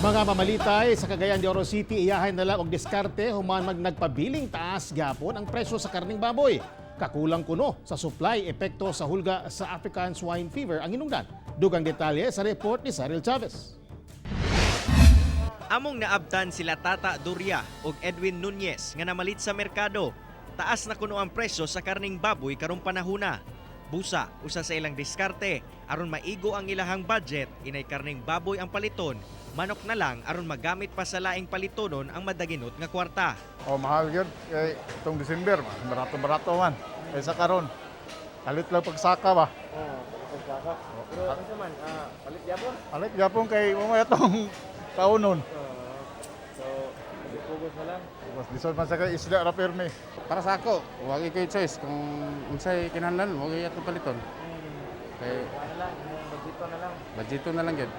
Mga mamalitay sa Cagayan de Oro City, iyahay na lang og diskarte human nagpabiling taas gyapon ang presyo sa karning baboy. Kakulang kuno sa supply epekto sa hulga sa African swine fever ang hinungdan. Dugang detalye sa report ni Cyril Chavez. Among naabtan sila Tata Doria ug Edwin Nunez nga namalit sa merkado. Taas na kuno ang presyo sa karning baboy karong panahona. Busa, usa sa ilang diskarte aron maigo ang ilahang budget, inay karning baboy ang paliton, manok na lang aron magamit pa sa laing palitonon ang madaginot nga kwarta. Oh, mahal yun. Kaya itong December, barato-barato man. Kaysa karon, kalit lang pagsaka ba? Oo, pagsaka. Pero ano man, palit yapon? Kalit yapon kay mamaya itong kaunon. So, pugos na lang. Mas lisod man sa kay isda ra perme. Para sa ako, wag ikaw choice kung unsay kinahanglan, wag ato paliton. Kay Ano lang, budgeto na lang. budgeto na lang gyud.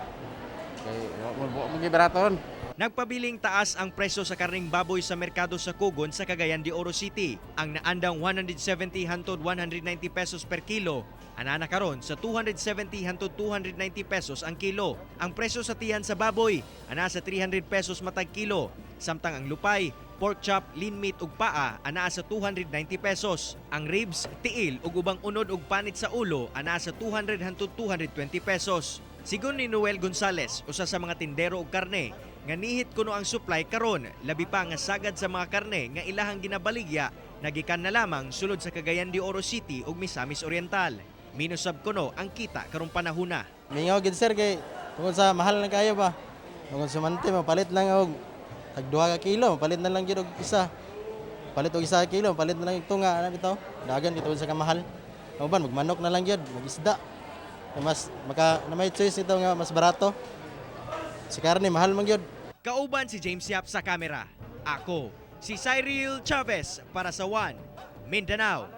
Kay mo gibaraton. Nagpabiling taas ang presyo sa karning baboy sa merkado sa Kugon sa Cagayan de Oro City. Ang naandang 170 hangtod 190 pesos per kilo, anana karon sa 270 hangtod 290 pesos ang kilo. Ang presyo sa tiyan sa baboy ana sa 300 pesos matag kilo. Samtang ang lupay, pork chop, lean meat ug paa ana sa 290 pesos. Ang ribs, tiil ug ubang unod ug panit sa ulo ana sa 200 hangtod 220 pesos. Sigon ni Noel Gonzales, usa sa mga tindero og karne, nga nihit kuno ang supply karon, labi pa nga sagad sa mga karne nga ilahang ginabaligya nagikan na lamang sulod sa Cagayan de Oro City ug Misamis Oriental. Minusab kuno ang kita karong panahona. Mingaw gid sir kay tungod sa mahal na kayo ba. Tungod sa mante mapalit lang og tag 2 ka kilo, mapalit na lang gid og isa. Palit og 1 kilo, palit na lang ito nga ana bitaw. Dagan bitaw sa kamahal. Uban magmanok na lang gid, magisda. Mas maka na may choice ito nga mas barato. Si karne mahal man gyud. Kauban si James Yap sa kamera. Ako, si Cyril Chavez para sa One Mindanao.